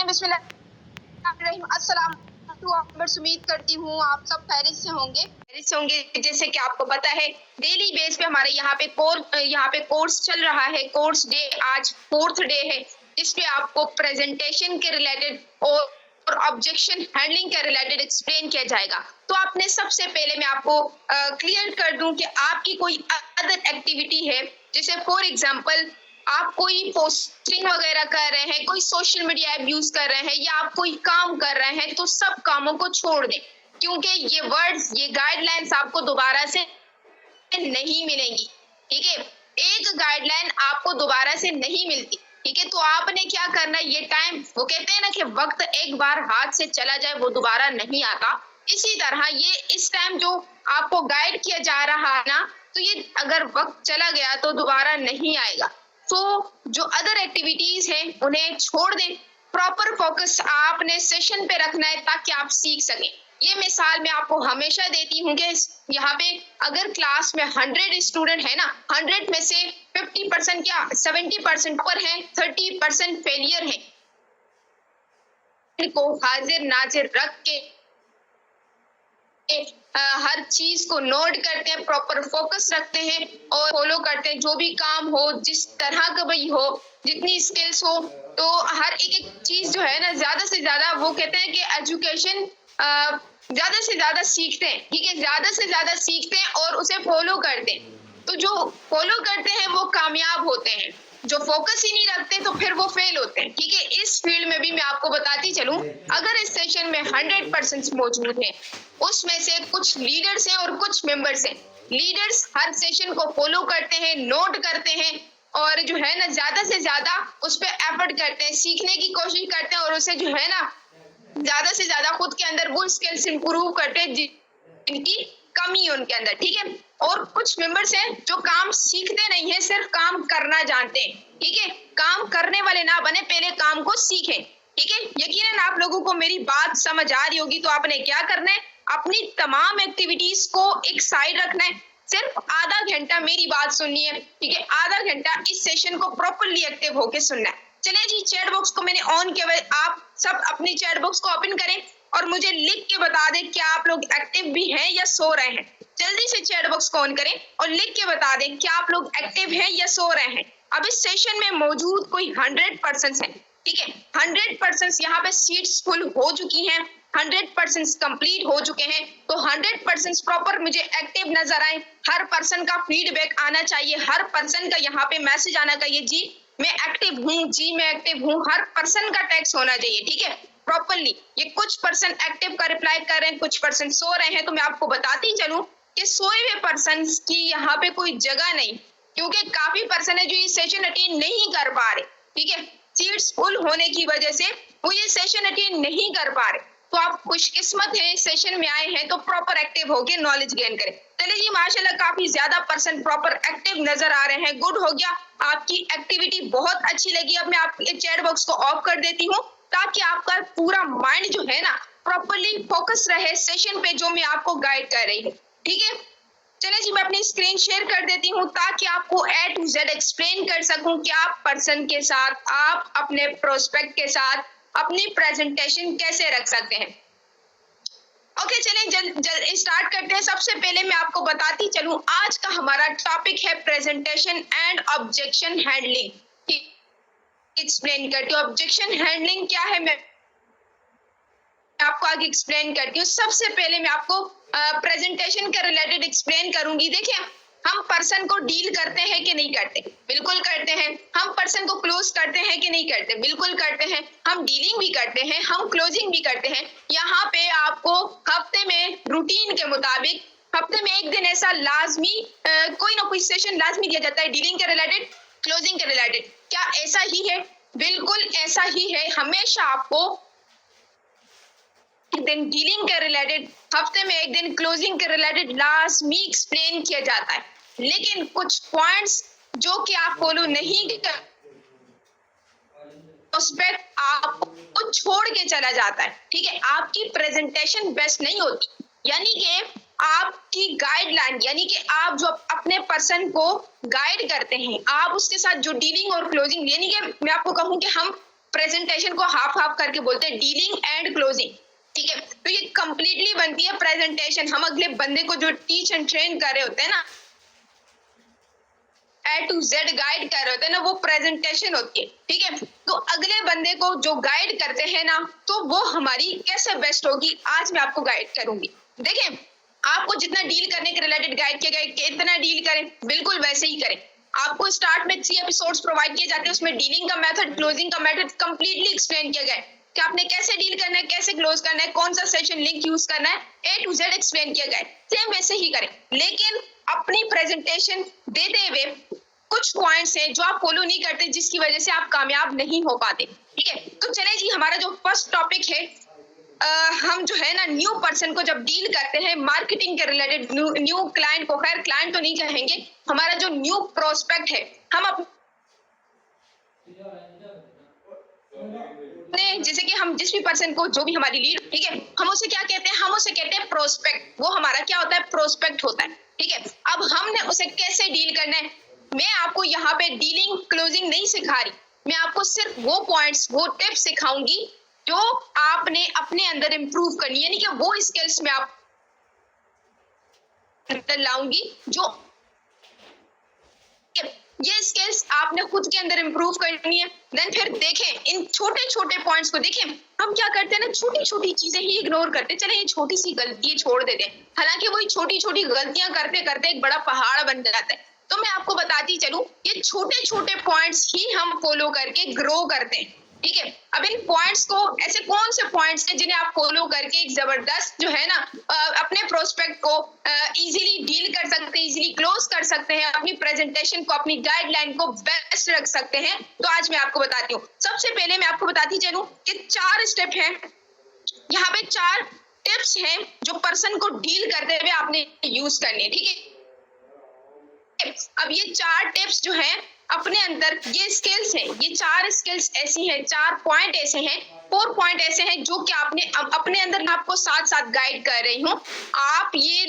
बिस्मिल्लाहिर्रहमानिर्रहीम। अस्सलाम वालेकुम। उम्मीद करती हूँ आप सब खैरियत से होंगे। जैसे कि आपको पता है डेली बेस पे हमारे यहाँ पे कोर्स चल रहा है। कोर्स डे आज 4th डे है, जिसपे आपको प्रेजेंटेशन के रिलेटेड और ऑब्जेक्शन हैंडलिंग के रिलेटेड एक्सप्लेन किया जाएगा। तो आपने सबसे पहले मैं आपको क्लियर कर दूं कि आपकी कोई अदर एक्टिविटी है, जैसे फॉर एग्जांपल आप कोई पोस्टिंग वगैरह कर रहे हैं, कोई सोशल मीडिया ऐप यूज कर रहे हैं, या आप कोई काम कर रहे हैं, तो सब कामों को छोड़ दें, क्योंकि ये गाइडलाइंस आपको दोबारा से नहीं मिलेंगी। ठीक है, एक गाइडलाइन आपको दोबारा से नहीं मिलती। ठीक है, तो आपने क्या करना है, ये टाइम, वो कहते हैं ना कि वक्त एक बार हाथ से चला जाए वो दोबारा नहीं आता, इसी तरह ये इस टाइम जो आपको गाइड किया जा रहा है ना, तो ये अगर वक्त चला गया तो दोबारा नहीं आएगा। तो जो अदर एक्टिविटीज हैं उन्हें छोड़ दें, प्रॉपर फोकस आपने सेशन पे रखना है ताकि आप सीख सकें। ये मिसाल मैं आपको हमेशा देती हूँ कि यहाँ पे अगर क्लास में 100 स्टूडेंट है ना, 100 में से 50% क्या 70% पर है, 30% फेलियर है। को हाजिर नाजिर रख के हर चीज को नोट करते हैं, प्रॉपर फोकस रखते हैं और फॉलो करते हैं। जो भी काम हो, जिस तरह का भी हो, जितनी स्किल्स हो, तो हर एक चीज जो है ना, ज्यादा से ज्यादा, वो कहते हैं कि एजुकेशन ज्यादा से ज्यादा सीखते हैं। ठीक है, ज्यादा से ज्यादा सीखते हैं और उसे फॉलो करते हैं। तो जो फॉलो करते हैं वो कामयाब होते हैं, जो फोकस ही नहीं रखते तो फिर वो फेल होते हैं। ठीक है, इस फील्ड में भी मैं आपको बताती चलूं, अगर इस सेशन में 100% मौजूद हैं, उसमें से कुछ लीडर्स हैं और कुछ मेंबर्स हैं। लीडर्स हर सेशन को फॉलो करते हैं, नोट करते हैं, और जो है ना ज्यादा से ज्यादा उस पर एफर्ट करते हैं, सीखने की कोशिश करते हैं, और उसे जो है ना ज्यादा से ज्यादा खुद के अंदर वो स्किल्स इंप्रूव करते हैं जिनकी कमी है उनके अंदर। ठीक है, और कुछ मेंबर्स हैं जो काम सीखते नहीं है, सिर्फ काम करना जानते हैं। ठीक है, काम करने वाले ना बने, पहले काम को सीखें। ठीक है, यकीनन आप लोगों को मेरी बात समझ आ रही होगी। तो आपने क्या करना है, अपनी तमाम एक्टिविटीज को एक साइड रखना है, सिर्फ आधा घंटा मेरी बात सुननी है। ठीक है, आधा घंटा इस सेशन को प्रॉपरली एक्टिव होके सुनना है। चलिए जी, चैट बॉक्स को मैंने ऑन किया है, आप सब अपनी चैट बॉक्स को ओपन करें और मुझे लिख के बता दें क्या आप लोग एक्टिव भी हैं या सो रहे हैं। जल्दी से चैट बॉक्स को ऑन करें और लिख के बता दें क्या आप लोग एक्टिव हैं या सो रहे हैं। अब इस सेशन में मौजूद कोई 100% है। ठीक है, 100% यहाँ पे सीट्स फुल हो चुकी हैं, 100% कंप्लीट हो चुके हैं। तो 100% प्रॉपर मुझे एक्टिव नजर आए, हर पर्सन का फीडबैक आना चाहिए, हर पर्सन का यहाँ पे मैसेज आना चाहिए, जी मैं एक्टिव हूँ, जी मैं एक्टिव हूँ, हर पर्सन का टेक्स्ट होना चाहिए। ठीक है, प्रॉपरली। ये कुछ पर्सन एक्टिव का रिप्लाई कर रहे हैं, कुछ पर्सन सो रहे हैं। तो मैं आपको बताती चलूं कि सोए हुए पर्सन की यहाँ पे कोई जगह नहीं, क्योंकि काफी पर्सन है जो ये सेशन अटेंड नहीं कर पा रहे। ठीक है, सीट्स फुल होने की वजह से वो ये सेशन अटेंड नहीं कर पा रहे। तो आप खुशकिस्मत हैं, इस सेशन में आए हैं तो प्रॉपर एक्टिव होके नॉलेज गेन करें। चलिए जी, माशाल्लाह काफी ज्यादा पर्सन प्रॉपर एक्टिव नजर आ रहे हैं, गुड हो गया, आपकी एक्टिविटी बहुत अच्छी लगी। अब मैं आपके चैट बॉक्स को ऑफ कर देती हूँ ताकि आपका पूरा माइंड जो है ना प्रॉपरली फोकस रहे सेशन पे जो मैं आपको गाइड कर रही हूँ। ठीक है, चलिए जी, मैं अपनी स्क्रीन शेयर कर देती हूँ ताकि आपको A to Z एक्सप्लेन कर सकूं कि आप पर्सन के साथ, आप अपने प्रोस्पेक्ट के साथ अपनी प्रेजेंटेशन कैसे रख सकते हैं। ओके, चलिए जल्द स्टार्ट करते हैं। सबसे पहले मैं आपको बताती चलूं, आज का हमारा टॉपिक है presentation and objection handling. Explain करती हूँ ऑब्जेक्शन हैंडलिंग क्या है, मैं आपको आगे एक्सप्लेन करती हूँ। सबसे पहले मैं आपको प्रेजेंटेशन के रिलेटेड एक्सप्लेन करूंगी। देखिए, हम पर्सन को डील करते हैं कि नहीं करते, बिल्कुल करते हैं। हम पर्सन को क्लोज करते हैं कि नहीं करते, बिल्कुल करते हैं। हम डीलिंग भी करते हैं, हम क्लोजिंग भी करते हैं। यहाँ पे आपको हफ्ते में रूटीन के मुताबिक हफ्ते में एक दिन ऐसा लाजमी कोई ना कोई सेशन लाजमी दिया जाता है डीलिंग के रिलेटेड, क्लोजिंग के रिलेटेड। क्या ऐसा ही है? बिल्कुल ऐसा ही है। हमेशा आपको एक दिन डीलिंग के रिलेटेड, हफ्ते में एक दिन क्लोजिंग के रिलेटेड लाजमी एक्सप्लेन किया जाता है। लेकिन कुछ पॉइंट्स जो कि आप फॉलो नहीं कर, उस पर आपको छोड़ के चला जाता है। ठीक है, आपकी प्रेजेंटेशन बेस्ट नहीं होती। यानी कि आपकी गाइडलाइन, यानी कि आप जो अपने पर्सन को गाइड करते हैं, आप उसके साथ जो डीलिंग और क्लोजिंग, यानी कि मैं आपको कहूँ कि हम प्रेजेंटेशन को हाफ हाफ करके बोलते हैं, डीलिंग एंड क्लोजिंग, ठीक है। तो ये कंप्लीटली बनती है प्रेजेंटेशन। हम अगले बंदे को जो टीच एंड ट्रेन कर रहे होते हैं ना, A to Z गाइड कर रहे होते हैं ना, वो प्रेजेंटेशन होती है, ठीक है। तो अगले बंदे को जो गाइड करते हैं ना, तो वो हमारी कैसे बेस्ट होगी, आज मैं आपको गाइड करूंगी। देखें, आपको जितना डील करने के रिलेटेड गाइड किया गया, कितना डील करें, बिल्कुल वैसे ही करें। आपको स्टार्ट में 3 एपिसोड्स प्रोवाइड किए जाते हैं, उसमें डीलिंग का मेथड, क्लोजिंग का मेथड कंप्लीटली एक्सप्लेन किया गया है कि आपने कैसे डील करना है, कैसे क्लोज करना है, कौन सा सेशन लिंक यूज करना है, A to Z एक्सप्लेन किया गया है। सेम वैसे ही करें, लेकिन अपनी प्रेजेंटेशन देते हुए कुछ पॉइंट्स हैं जो आप फॉलो नहीं करते, जिसकी वजह से आप कामयाब नहीं हो पाते, ठीक है। तो चले जी, हमारा जो फर्स्ट टॉपिक है, हम जो है ना न्यू पर्सन को जब डील करते हैं मार्केटिंग के रिलेटेड, न्यू क्लाइंट को, खैर क्लाइंट तो नहीं कहेंगे, हमारा जो न्यू प्रोस्पेक्ट है, हम अपने जैसे कि हम जिस भी पर्सन को, जो भी हमारी लीड, ठीक है, हम उसे क्या कहते हैं, हम उसे कहते हैं प्रोस्पेक्ट। वो हमारा क्या होता है, प्रोस्पेक्ट होता है, ठीक है। अब हमने उसे कैसे डील करना है, मैं आपको यहाँ पे डीलिंग क्लोजिंग नहीं सिखा रही, मैं आपको सिर्फ वो पॉइंट्स, वो टिप्स सिखाऊंगी जो आपने अपने अंदर इंप्रूव करनी है, यानी कि वो स्किल्स में आप लाऊंगी जो ये स्किल्स आपने खुद के अंदर इंप्रूव करनी है। देन फिर देखें इन छोटे छोटे पॉइंट्स को, देखें हम क्या करते हैं ना, छोटी छोटी चीजें ही इग्नोर करते हैं, चले ये छोटी सी गलती छोड़ देते हैं, हालांकि वही छोटी छोटी गलतियां करते करते एक बड़ा पहाड़ बन जाता है। तो मैं आपको बताती चलूं, ये छोटे छोटे पॉइंट्स ही हम फॉलो करके ग्रो करते हैं, ठीक है। अब इन पॉइंट्स को, ऐसे कौन से पॉइंट्स हैं जिन्हें आप फॉलो करके एक जबरदस्त जो है ना अपने प्रोस्पेक्ट को इजीली डील कर सकते हैं, इजीली क्लोज कर सकते हैं, अपनी प्रेजेंटेशन को, अपनी गाइडलाइन को बेस्ट रख सकते हैं। तो आज मैं आपको बताती हूँ। सबसे पहले मैं आपको बताती चलूं कि 4 स्टेप हैं, यहाँ पे 4 टिप्स हैं जो पर्सन को डील करते हुए आपने यूज करनी है, ठीक है। अब ये 4 टिप्स जो हैं अपने अंदर, ये स्किल्स हैं, ये 4 स्किल्स ऐसी हैं, 4 पॉइंट ऐसे हैं, 4 पॉइंट ऐसे हैं जो कि आपने अपने अंदर, मैं आपको साथ साथ गाइड कर रही हूँ। आप ये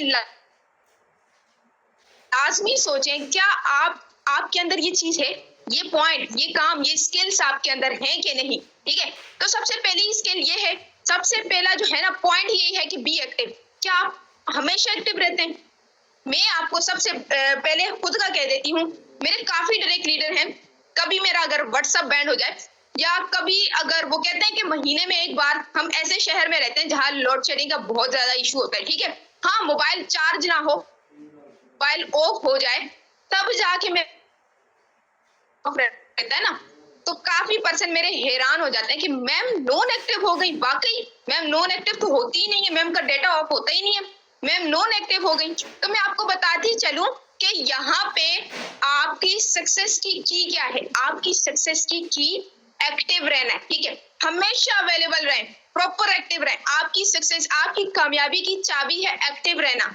लाजमी सोचें, क्या आपके अंदर ये चीज है, ये पॉइंट, ये काम, ये स्किल्स आपके अंदर हैं कि नहीं, ठीक है। तो सबसे पहली स्किल ये है, सबसे पहला जो है ना पॉइंट ये है कि बी एक्टिव। क्या आप हमेशा एक्टिव रहते हैं? मैं आपको सबसे पहले खुद का कह देती हूँ, मेरे काफी डायरेक्ट लीडर हैं, कभी मेरा अगर व्हाट्सएप बैंड हो जाए, या कभी अगर वो कहते हैं कि महीने में एक बार, हम ऐसे शहर में रहते हैं जहाँ लोड शेडिंग का बहुत ज्यादा इशू होता है, ठीक है। हाँ, मोबाइल चार्ज ना हो, मोबाइल ऑफ हो जाए, तब जाके मैं रहता है ना, तो काफी पर्सन मेरे हैरान हो जाते हैं कि मैम नॉन एक्टिव हो गई। वाकई मैम नॉन एक्टिव तो होती ही नहीं है, मैम का डेटा ऑफ होता ही नहीं है, मैम नॉन एक्टिव हो गई। तो मैं आपको बताती चलूं कि यहाँ पे आपकी सक्सेस की क्या है, आपकी सक्सेस की एक्टिव रहना है, ठीक है। हमेशा अवेलेबल रहें, प्रॉपर एक्टिव रहें। आपकी सक्सेस, आपकी कामयाबी की चाबी है एक्टिव रहना।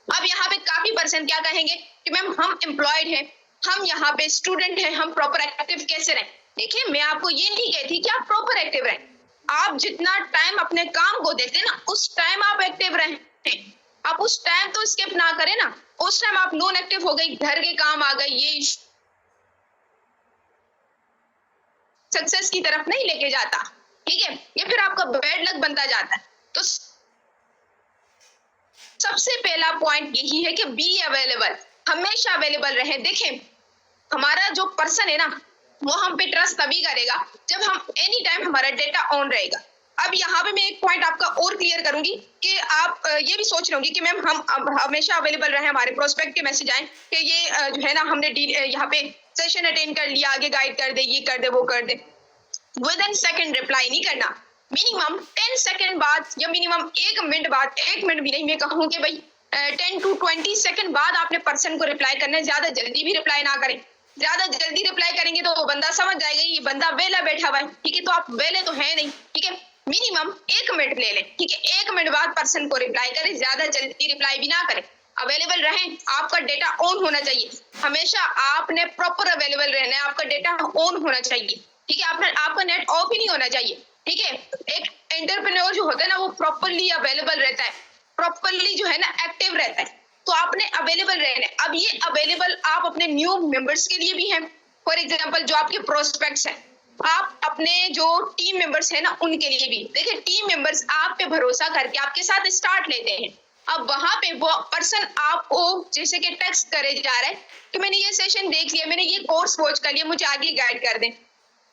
अब यहाँ पे काफी पर्सन क्या कहेंगे कि मैम हम एम्प्लॉयड हैं, हम यहाँ पे स्टूडेंट हैं, हम प्रॉपर एक्टिव कैसे रहें? देखिए, मैं आपको ये नहीं कहती कि आप प्रॉपर एक्टिव रहें, आप जितना टाइम अपने काम को देते हैं ना, उस टाइम आप एक्टिव रहें। आप उस टाइम तो स्किप ना करें ना, उस टाइम आप नॉन एक्टिव हो गई, घर के काम आ गए, ये सक्सेस की तरफ नहीं लेके जाता, ठीक है। ये फिर आपका बैड लक बनता जाता है। तो सबसे पहला पॉइंट यही है कि बी अवेलेबल, हमेशा अवेलेबल रहे। देखें, हमारा जो पर्सन है ना, वो हम पे ट्रस्ट तभी करेगा जब हम एनी टाइम हमारा डेटा ऑन रहेगा। अब यहाँ पे मैं एक पॉइंट आपका और क्लियर करूंगी कि आप ये भी सोच रहे होंगे कि मैम हम हमेशा अवेलेबल रहे, हमारे प्रोस्पेक्ट के मैसेज आए कि ये जो है ना हमने यहाँ पे सेशन अटेंड कर लिया, आगे गाइड कर दे, ये कर दे, वो कर दे, विद इन सेकंड रिप्लाई नहीं करना। मिनिमम 10 सेकंड बाद या मिनिमम 1 मिनट बाद, 1 मिनट भी नहीं, मैं कहूँ कि भाई 10 to 20 सेकंड बाद आपने पर्सन को रिप्लाई करना है। ज्यादा जल्दी भी रिप्लाई ना करें, ज्यादा जल्दी रिप्लाई करेंगे तो वो बंदा समझ जाएगा ये बंदा वेला बैठा हुआ है, ठीक है। तो आप वेले तो है नहीं, ठीक है। मिनिमम 1 मिनट ले लें, ठीक है। 1 मिनट बाद पर्सन को रिप्लाई करें, ज्यादा जल्दी रिप्लाई भी ना करें। अवेलेबल रहें, आपका डेटा ऑन होना चाहिए, हमेशा आपने प्रॉपर अवेलेबल रहना है, आपका डेटा ऑन होना चाहिए, ठीक है। आपका नेट ऑफ ही नहीं होना चाहिए, ठीक है। एक एंटरप्रेन्योर जो होता है ना, वो प्रॉपरली अवेलेबल रहता है, प्रॉपरली जो है ना एक्टिव रहता है। तो आपने अवेलेबल रहना है। अब ये अवेलेबल आप अपने न्यू मेंबर्स के लिए भी हैं, फॉर एग्जांपल जो आपके प्रोस्पेक्ट्स हैं, आप अपने जो टीम मेंबर्स है ना उनके लिए भी देखिए, टीम मेंबर्स आप पे भरोसा करके आपके साथ स्टार्ट लेते हैं। अब वहां पे वो पर्सन आपको जैसे कि टेक्स्ट करे जा रहा है कि मैंने ये सेशन देख लिया, मैंने ये कोर्स वॉच कर लिया, मुझे आगे गाइड कर दें,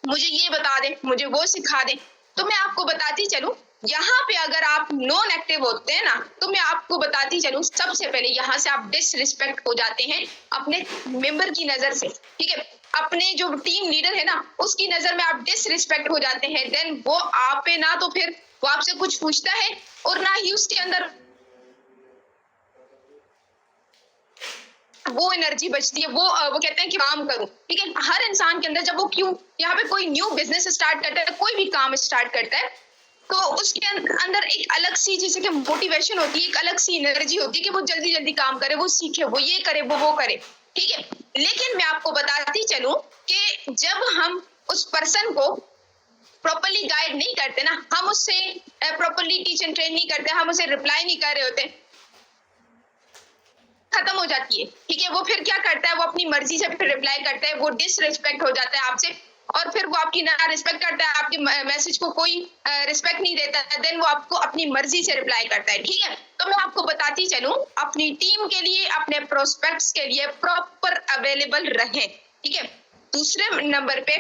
मुझे ये बता दें, मुझे वो सिखा दें। तो मैं आपको बताती चलूं, यहाँ पे अगर आप नॉन एक्टिव होते हैं ना, तो मैं आपको बताती चलूं, सबसे पहले यहाँ से आप डिसरिस्पेक्ट हो जाते हैं अपने मेंबर की नजर से, ठीक है। अपने जो टीम लीडर है ना उसकी नजर में आप डिसरिस्पेक्ट हो जाते हैं। देन वो आप पे ना तो फिर वो आपसे कुछ पूछता है और ना ही उसके अंदर वो एनर्जी बचती है, वो कहते हैं कि काम करूं, ठीक है। हर इंसान के अंदर जब वो क्यों यहाँ पे कोई न्यू बिजनेस स्टार्ट करता है, कोई भी काम स्टार्ट करता है, तो उसके अंदर एक अलग सी जैसे कि मोटिवेशन होती है, एक अलग सी एनर्जी होती है कि वो जल्दी जल्दी काम करे, वो सीखे, वो ये करे, वो करे, ठीक है। लेकिन मैं आपको बताती चलूं कि जब हम उस पर्सन को प्रॉपरली गाइड नहीं करते ना, हम उससे प्रॉपरली टीच एंड ट्रेन नहीं करते, हम उसे रिप्लाई नहीं कर रहे होते, खत्म हो जाती है, ठीक है। वो फिर क्या करता है, वो अपनी मर्जी से फिर रिप्लाई करता है, वो डिसरिस्पेक्ट हो जाता है आपसे, और फिर वो आपकी ना रिस्पेक्ट करता है, आपके मैसेज को कोई रिस्पेक्ट नहीं देता है, देन वो आपको अपनी मर्जी से रिप्लाई करता है, ठीक है। तो मैं आपको बताती चलूं, अपनी टीम के लिए, अपने प्रोस्पेक्ट्स के लिए प्रॉपर अवेलेबल रहें, ठीक है। दूसरे नंबर पे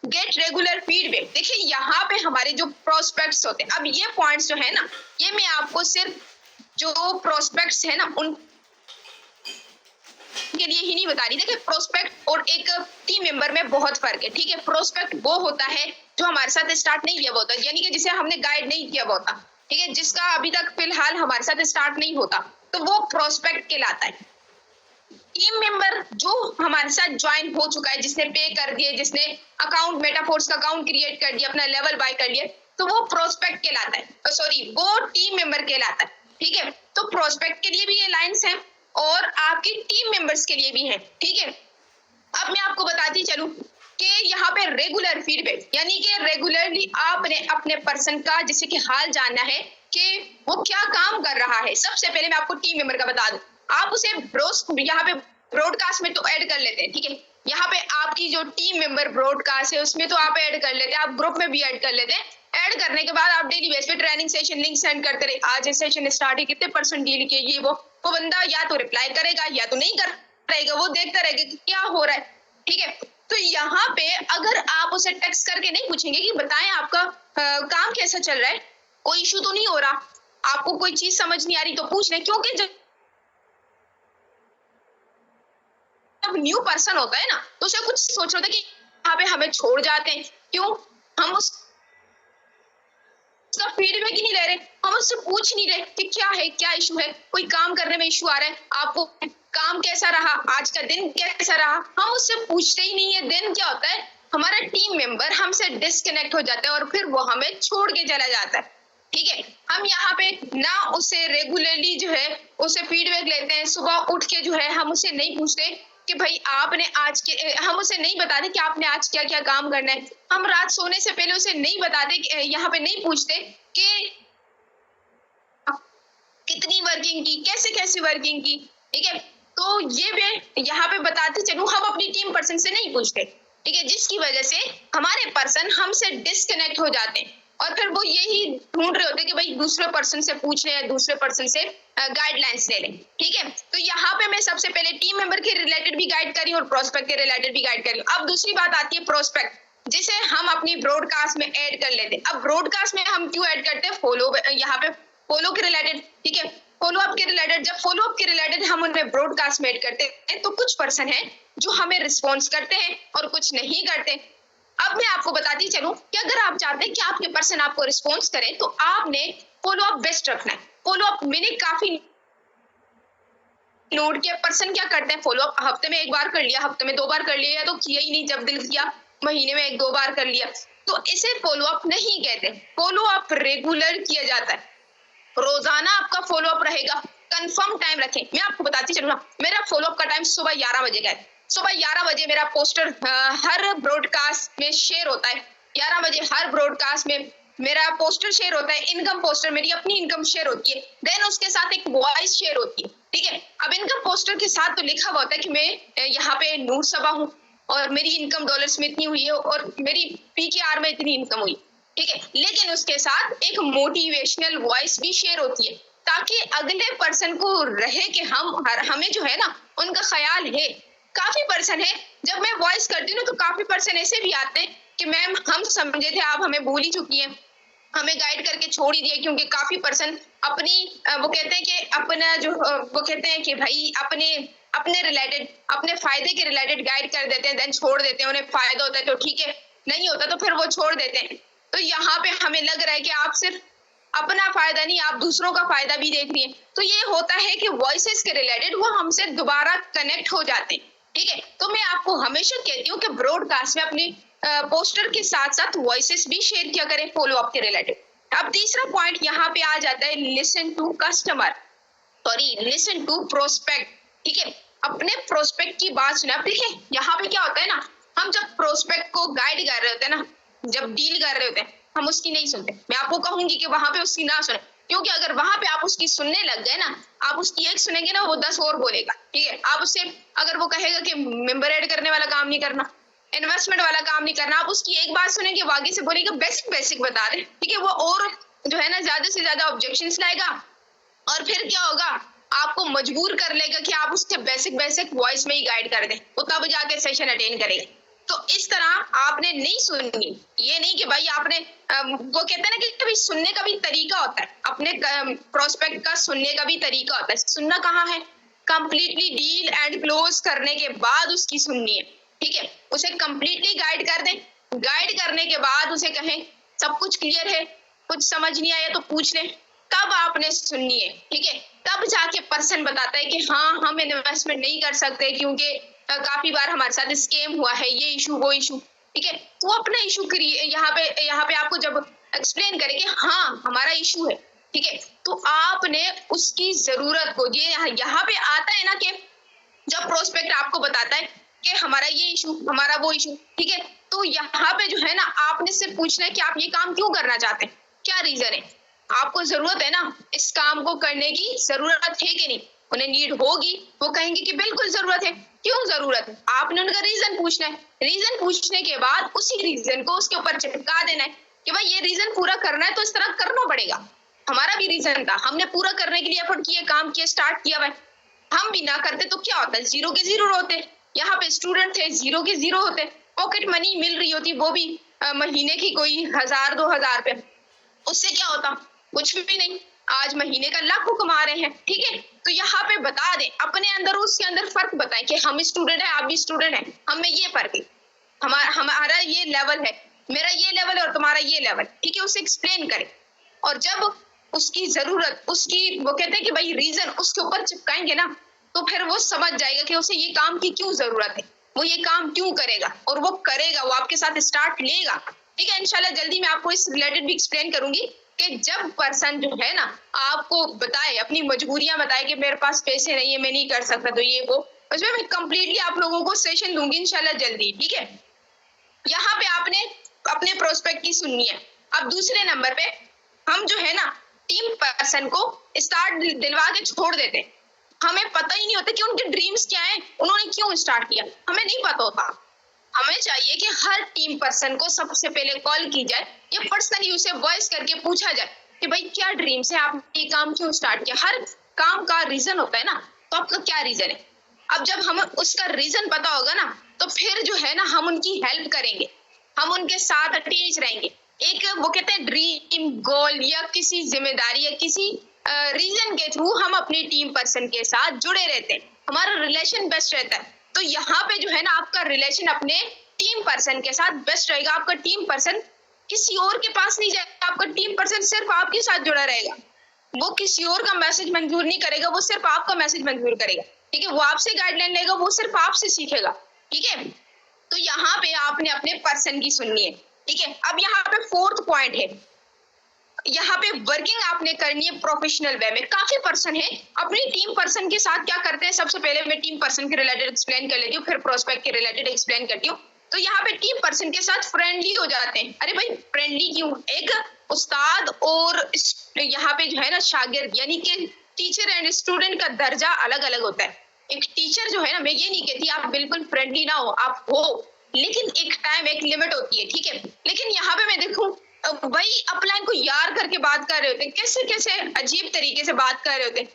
गेट रेगुलर फीडबैक। देखिए यहाँ पे हमारे जो प्रोस्पेक्ट्स होते हैं, अब ये पॉइंट्स जो है ना, ये मैं आपको सिर्फ जो प्रोस्पेक्ट्स है ना उन के लिए ही नहीं बता रही। देखिए प्रोस्पेक्ट और एक टीम मेंबर में बहुत फर्क है, ठीक है। प्रोस्पेक्ट वो होता है जो हमारे साथ स्टार्ट नहीं किया होता, यानी कि जिसे हमने गाइड नहीं किया होता, ठीक है, जिसका अभी तक फिलहाल हमारे साथ स्टार्ट नहीं होता, तो वो प्रोस्पेक्ट कहलाता है। टीम मेंबर जो हमारे साथ ज्वाइन हो चुका है, जिसने पे कर दिए, जिसने अकाउंट मेटाफोर्स का अकाउंट क्रिएट कर दिया, अपना लेवल बाय कर लिया, तो वो प्रोस्पेक्ट कहलाता है, सॉरी वो टीम मेंबर कहलाता है, ठीक है। तो प्रोस्पेक्ट के लिए भी ये लाइंस हैं और आपकी टीम मेंबर्स के लिए भी है, ठीक है। अब मैं आपको बताती चलूं कि यहाँ पे रेगुलर फीडबैक, यानी कि रेगुलरली आपने अपने पर्सन का जैसे कि हाल जानना है कि वो क्या काम कर रहा है। सबसे पहले मैं आपको टीम मेंबर का बता दूं, आप उसे यहाँ पे ब्रॉडकास्ट में तो ऐड कर लेते हैं, ठीक है। यहाँ पे आपकी जो टीम मेंबर ब्रॉडकास्ट है उसमें तो आप ऐड कर लेते हैं, आप ग्रुप में भी ऐड कर लेते हैं। ऐड करने के बाद आप डेली बेस पे ट्रेनिंग सेशन लिंक सेंड करते रहे, आज ये सेशन स्टार्ट है, कितने परसेंट डील किए, ये वो बंदा या तो रिप्लाई करेगा या तो नहीं करेगा, वो देखता रहेगा कि क्या हो रहा है, ठीक है। तो यहाँ पे अगर आप उसे टेक्स्ट करके नहीं पूछेंगे कि बताएं आपका काम कैसा चल रहा है, कोई इशू तो नहीं हो रहा, आपको कोई चीज समझ नहीं आ रही, तो पूछ लें, क्योंकि जब न्यू पर्सन होता है ना तो उसे कुछ सोच रहा था कि यहाँ पे हमें छोड़ जाते हैं, क्यों हम उसका फीडबैक ही नहीं ले रहे, हम उससे पूछ नहीं रहे कि क्या है, क्या इशू है, कोई काम करने में इशू आ रहा है, आपको काम कैसा रहा, आज का दिन कैसा रहा, हम उससे पूछते ही नहीं है। देन क्या होता है, हमारा टीम मेंबर हमसे डिस्कनेक्ट हो जाता है और फिर वो हमें छोड़ के चला जाता है, ठीक है। हम यहाँ पे ना उसे रेगुलरली जो है उसे फीडबैक लेते हैं, सुबह उठ के जो है हम उसे नहीं पूछते कि भाई आपने आज के, हम उसे नहीं बताते कि आपने आज क्या क्या काम करना है, हम रात सोने से पहले उसे नहीं बताते, यहाँ पे नहीं पूछते कि कितनी वर्किंग की, कैसे कैसे वर्किंग की, ठीक है। तो ये मैं यहाँ पे बताते चलूं, हम अपनी टीम पर्सन से नहीं पूछते, ठीक है, जिसकी वजह से हमारे पर्सन हमसे डिस्कनेक्ट हो जाते हैं और फिर वो यही ढूंढ रहे होते हैं कि भाई दूसरे पर्सन से पूछ लें या दूसरे पर्सन से गाइडलाइंस ले लें, ठीक है। तो यहाँ पे मैं सबसे पहले टीम मेंबर के रिलेटेड भी गाइड करी और प्रोस्पेक्ट के रिलेटेड भी गाइड करी। अब दूसरी बात आती है प्रोस्पेक्ट, जिसे हम अपनी ब्रॉडकास्ट में ऐड कर लेते हैं। अब ब्रॉडकास्ट में हम क्यों ऐड करते हैं, फॉलो, यहाँ पे फॉलो के रिलेटेड, ठीक है, फॉलो अप के रिलेटेड। जब फॉलो अप के रिलेटेड हम उन्हें ब्रॉडकास्ट में ऐड करते हैं तो कुछ पर्सन है जो हमें रिस्पॉन्स करते हैं और कुछ नहीं करते। अब मैं आपको बताती चलूं कि अगर आप चाहते हैं कि आपके पर्सन आपको रिस्पॉन्स करें तो आपने फॉलो अप बेस्ट रखना है। फॉलो अप मैंने काफी नोट किया, पर्सन क्या करते हैं, फॉलो अप हफ्ते में एक बार कर लिया, हफ्ते में 2 बार कर लिया, या तो किया ही नहीं, जब दिल किया महीने में 1-2 बार कर लिया, तो इसे फॉलो अप नहीं कहते। फॉलो अप रेगुलर किया जाता है, रोजाना आपका फॉलो अप रहेगा, कंफर्म टाइम रखें। मैं आपको बताती चलूं ना, मेरा फॉलो अप का टाइम सुबह 11 बजे का है। सुबह 11 बजे मेरा पोस्टर हर ब्रॉडकास्ट में शेयर होता है, 11 बजे हर ब्रॉडकास्ट में मेरा पोस्टर शेयर होता है, इनकम पोस्टर, मेरी अपनी इनकम शेयर होती है, देन उसके साथ एक वॉइस शेयर होती है, ठीक है। अब इनकम पोस्टर के साथ तो लिखा हुआ होता है कि मैं यहाँ पे नूर सबा हूँ और मेरी इनकम डॉलर्स में इतनी हुई है और मेरी PKR में इतनी इनकम हुई, ठीक है। लेकिन उसके साथ एक मोटिवेशनल वॉइस भी शेयर होती है ताकि अगले पर्सन को रहे कि हमें जो है ना उनका ख्याल है। काफी पर्सन है, जब मैं वॉइस करती हूँ ना तो काफी पर्सन ऐसे भी आते हैं कि मैम हम समझे थे, आप हमें भूल ही चुकी हैं, हमें गाइड करके छोड़ ही दिया। क्योंकि काफी पर्सन अपनी वो कहते हैं कि अपना जो वो कहते हैं कि भाई अपने अपने रिलेटेड, अपने फायदे के रिलेटेड गाइड कर देते हैं, देन छोड़ देते हैं। उन्हें फायदा होता है तो ठीक है, नहीं होता तो फिर वो छोड़ देते हैं। तो यहाँ पे हमें लग रहा है कि आप सिर्फ अपना फायदा नहीं, आप दूसरों का फायदा भी देख रही है। तो ये होता है कि वॉइसेस के रिलेटेड वो हमसे दोबारा कनेक्ट हो जाते हैं, ठीक है। तो मैं आपको हमेशा कहती हूँ कि ब्रॉडकास्ट में अपनी पोस्टर के साथ साथ वॉइसेस भी शेयर किया करें फॉलो अप के रिलेटेड। अब तीसरा पॉइंट यहाँ पे आ जाता है, listen to customer, sorry listen to prospect, ठीक है। अपने प्रोस्पेक्ट की बात सुना। ठीक है, यहाँ पे क्या होता है ना, हम जब प्रोस्पेक्ट को गाइड कर रहे होते हैं ना, जब डील कर रहे होते हैं, हम उसकी नहीं सुनते। मैं आपको कहूंगी कि वहां पे उसकी ना सुने, क्योंकि अगर वहां पे आप उसकी सुनने लग गए ना, आप उसकी एक सुनेंगे ना, वो 10 और बोलेगा, ठीक है। आप उससे अगर वो कहेगा कि मेंबर ऐड करने वाला काम नहीं करना, इन्वेस्टमेंट वाला काम नहीं करना, आप उसकी एक बात सुनेंगे, वो आगे से बोलेगा बेसिक बेसिक बता दे, ठीक है। वो और जो है ना ज्यादा से ज्यादा ऑब्जेक्शंस लाएगा और फिर क्या होगा, आपको मजबूर कर लेगा कि आप उसके बेसिक बेसिक वॉइस में ही गाइड कर दें, वो तब जाके सेशन अटेंड करेगा। तो इस तरह आपने नहीं सुननी, ये नहीं कि भाई आपने वो कहते हैं ना कि कभी सुनने का भी तरीका होता है, अपने प्रोस्पेक्ट का सुनने का भी तरीका होता है। सुनना कहाँ है, कंप्लीटली डील एंड क्लोज करने के बाद उसकी सुननी है, ठीक है। उसे कंप्लीटली गाइड कर दें, गाइड करने के बाद उसे कहें सब कुछ क्लियर है, कुछ समझ नहीं आया तो पूछ ले, तब आपने सुननी है, ठीक है। तब जाके पर्सन बताता है कि हाँ हम इन्वेस्टमेंट नहीं कर सकते क्योंकि काफी बार हमारे साथ स्कैम हुआ है, ये इशू वो इशू, ठीक है। तो अपना इशू यहाँ पे आपको जब एक्सप्लेन करे कि हाँ हमारा इशू है, ठीक है, तो आपने उसकी जरूरत को, ये यहाँ पे आता है ना कि जब प्रोस्पेक्ट आपको बताता है कि हमारा ये इशू, हमारा वो इशू, ठीक है, तो यहाँ पे जो है ना आपने से पूछना है कि आप ये काम क्यों करना चाहते हैं, क्या रीजन है, आपको जरूरत है ना, इस काम को करने की जरूरत है कि नहीं। उन्हें नीड होगी, वो कहेंगे कि बिल्कुल जरूरत है। क्यों जरूरत है, आपने उनका रीजन पूछना है। रीजन पूछने के बाद उसी रीजन को उसके ऊपर चिपका देना है कि भाई ये रीजन पूरा करना है तो इस तरह करना पड़ेगा। हमारा भी रीजन था, हमने पूरा करने के लिए एफर्ट किए, काम किए, स्टार्ट किया भाई, हम भी ना करते तो क्या होता है, जीरो के जीरो होते। यहाँ पे स्टूडेंट थे, जीरो के जीरो होते, पॉकेट मनी मिल रही होती, वो भी महीने की कोई 1000-2000 रुपए, उससे क्या होता, कुछ भी नहीं। आज महीने का लाखों कमा रहे हैं, ठीक है। तो यहाँ पे बता दें, अपने अंदर उसके अंदर फर्क बताएं कि हम स्टूडेंट है, आप भी स्टूडेंट है, हमें ये फर्क है, हमारा ये लेवल है, मेरा ये लेवल है और तुम्हारा ये लेवल, ठीक है। उसे एक्सप्लेन करें और जब उसकी जरूरत, उसकी वो कहते हैं कि भाई रीजन उसके ऊपर चिपकाएंगे ना, तो फिर वो समझ जाएगा कि उसे ये काम की क्यों जरूरत है, वो ये काम क्यों करेगा, और वो करेगा, वो आपके साथ स्टार्ट लेगा, ठीक है। इंशाल्लाह जल्दी मैं आपको इस रिलेटेड भी एक्सप्लेन करूंगी कि जब पर्सन जो है ना आपको बताए, अपनी मजबूरियां बताए कि मेरे पास पैसे नहीं है, मैं नहीं कर सकता, तो ये वो, उसमें मैं कंप्लीटली आप लोगों को सेशन दूंगी इंशाल्लाह जल्दी, ठीक है। यहाँ पे आपने अपने प्रोस्पेक्ट की सुननी है। अब दूसरे नंबर पे हम जो है ना टीम पर्सन को स्टार्ट दिलवा के छोड़ देते हैं। हमें पता ही नहीं होता कि उनके ड्रीम्स क्या हैं, उन्होंने क्यों स्टार्ट किया, हमें नहीं पता होता। हमें चाहिए कि हर टीम पर्सन को सबसे पहले कॉल की जाए या पर्सनली उसे वॉइस करके पूछा जाए कि भाई क्या ड्रीम्स है, आपने ये काम क्यों स्टार्ट किया। हर काम का रीजन होता है ना, तो आपका क्या रीजन है। अब जब हमें उसका रीजन पता होगा ना, तो फिर जो है ना हम उनकी हेल्प करेंगे, हम उनके साथ अटैच रहेंगे। एक वो कहते हैं ड्रीम, गोल या किसी जिम्मेदारी या किसी रीजन के थ्रू हम अपनी टीम पर्सन के साथ जुड़े रहते हैं, हमारा रिलेशन बेस्ट रहता है। तो यहाँ पे जो है ना आपका रिलेशन अपने टीम पर्सन के साथ बेस्ट रहेगा। आपका टीम पर्सन किसी और के पास नहीं जाएगा, आपका टीम पर्सन सिर्फ आपके साथ जुड़ा रहेगा, वो किसी और का मैसेज मंजूर नहीं करेगा, वो सिर्फ आपका मैसेज मंजूर करेगा, ठीक है। वो आपसे गाइडलाइन लेगा, वो सिर्फ आपसे सीखेगा, ठीक है। तो यहाँ पे आपने अपने पर्सन की सुननी है, ठीक है। अब यहाँ पे फोर्थ पॉइंट है, यहाँ पे वर्किंग आपने करनी है प्रोफेशनल वे में। काफी पर्सन है अपनी टीम पर्सन के साथ क्या करते हैं, सबसे पहले मैं टीम पर्सन के रिलेटेड एक्सप्लेन कर लेती हूँ, फिर प्रोस्पेक्ट के रिलेटेड एक्सप्लेन करती हूँ। तो यहाँ पे टीम पर्सन के साथ फ्रेंडली हो जाते हैं। अरे भाई फ्रेंडली क्यों, एक उस्ताद और यहाँ पे जो है ना शागिर्द, यानी कि टीचर एंड स्टूडेंट का दर्जा अलग अलग होता है। एक टीचर जो है ना, मैं ये नहीं कहती आप बिल्कुल फ्रेंडली ना हो, आप हो, लेकिन एक टाइम एक लिमिट होती है, ठीक है। लेकिन यहाँ पे मैं देखूं वही अपलाइन को यार करके बात कर रहे होते हैं, कैसे कैसे अजीब तरीके से बात कर रहे होते हैं।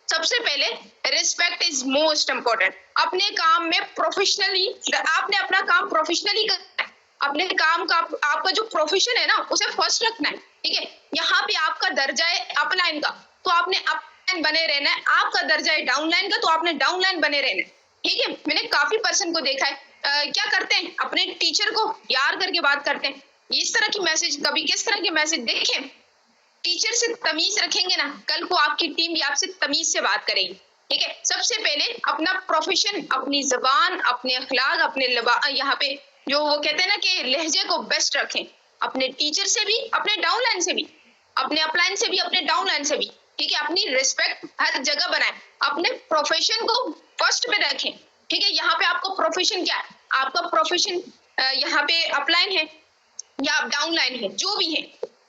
सबसे पहले रिस्पेक्ट इज मोस्ट इम्पोर्टेंट। अपने काम में प्रोफेशनली, आपने अपना काम प्रोफेशनली करना है, अपने काम का आपका जो प्रोफेशन है ना उसे फर्स्ट रखना है, ठीक है। यहाँ पे आपका दर्जा है अपलाइन का, तो आपने अपलाइन बने रहना है। आपका दर्जा है डाउनलाइन का, तो आपने डाउनलाइन बने रहना है, ठीक है। मैंने काफी पर्सन को देखा है क्या करते हैं, अपने टीचर को यार करके बात करते हैं। इस तरह की मैसेज, कभी किस तरह के मैसेज देखें। टीचर से तमीज रखेंगे ना, कल को आपकी टीम भी आपसे तमीज से बात करेगी, ठीक है। सबसे पहले अपना प्रोफेशन, अपनी जबान, अपने अखलाक, अपने यहाँ पे जो वो कहते हैं ना कि लहजे को बेस्ट रखें, अपने टीचर से भी, अपने डाउनलाइन से भी, अपने अपलाइन से भी, अपने डाउनलाइन से भी, ठीक है। अपनी रिस्पेक्ट हर जगह बनाएं, अपने प्रोफेशन को फर्स्ट पे रखें, ठीक है। यहाँ पे आपका प्रोफेशन क्या है, आपका प्रोफेशन यहाँ पे अपलाइन है या आप डाउनलाइन है, जो भी है,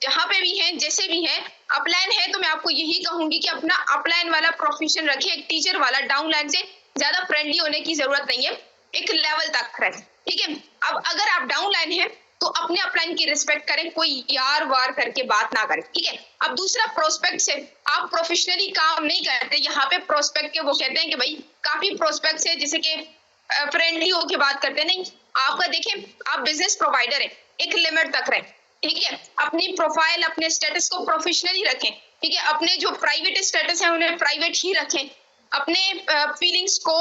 जहाँ पे भी है, जैसे भी है, अपलाइन है तो मैं आपको यही कहूंगी कि अपना अपलाइन वाला प्रोफेशन रखिए, एक टीचर वाला। डाउनलाइन से ज्यादा फ्रेंडली होने की जरूरत नहीं है, एक लेवल तक रखें, ठीक है। अब अगर आप डाउनलाइन है तो अपने अपलाइन की रिस्पेक्ट करें, कोई यार वार करके बात ना करें, ठीक है। अब दूसरा प्रोस्पेक्ट से, आप प्रोफेशनली काम नहीं करते, यहाँ पे प्रोस्पेक्ट के वो कहते हैं कि भाई काफी प्रोस्पेक्ट है जैसे कि फ्रेंडली होके बात करते नहीं। आपका देखें, आप बिजनेस प्रोवाइडर है, एक लिमिट तक रहे, ठीक है। अपनी प्रोफाइल, अपने स्टेटस को प्रोफेशनली रखें, ठीक है। अपने जो प्राइवेट स्टेटस है उन्हें प्राइवेट ही रखें, अपने फीलिंग्स को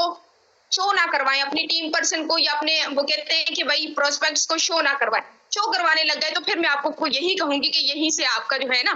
शो ना करवाएं अपनी टीम पर्सन को, या अपने वो कहते हैं कि भाई प्रोस्पेक्ट्स को शो ना करवाएं। शो करवाने लग गए तो फिर मैं आपको यही कहूंगी कि यहीं से आपका जो है ना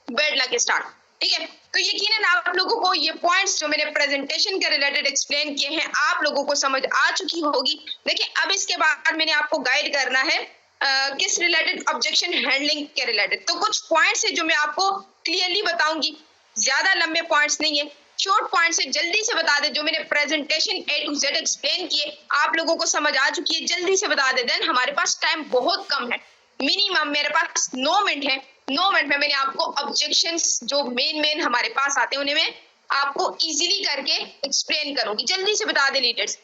बैड लक स्टार्ट, ठीक है। तो यकीनन आप लोगों को ये पॉइंट्स जो मैंने प्रेजेंटेशन के रिलेटेड एक्सप्लेन किए हैं, आप लोगों को समझ आ चुकी होगी। देखिए अब इसके बाद मैंने आपको गाइड करना है किस रिलेटेड, ऑब्जेक्शन हैंडलिंग के रिलेटेड। तो कुछ पॉइंट्स है जो मैं आपको क्लियरली बताऊंगी, ज्यादा लंबे पॉइंट्स नहीं है, शॉर्ट पॉइंट से जल्दी से बता दे। जो मैंने presentation A to Z explain किए आप लोगों को समझ आ चुकी है, जल्दी से बता दे। देन हमारे पास टाइम बहुत कम है, मिनिमम मेरे पास 9 मिनट है। 9 मिनट में मैंने आपको ऑब्जेक्शंस जो मेन हमारे पास आते हैं उन्हें मैं आपको इजीली करके एक्सप्लेन करूंगी। जल्दी से बता दे लीडर्स।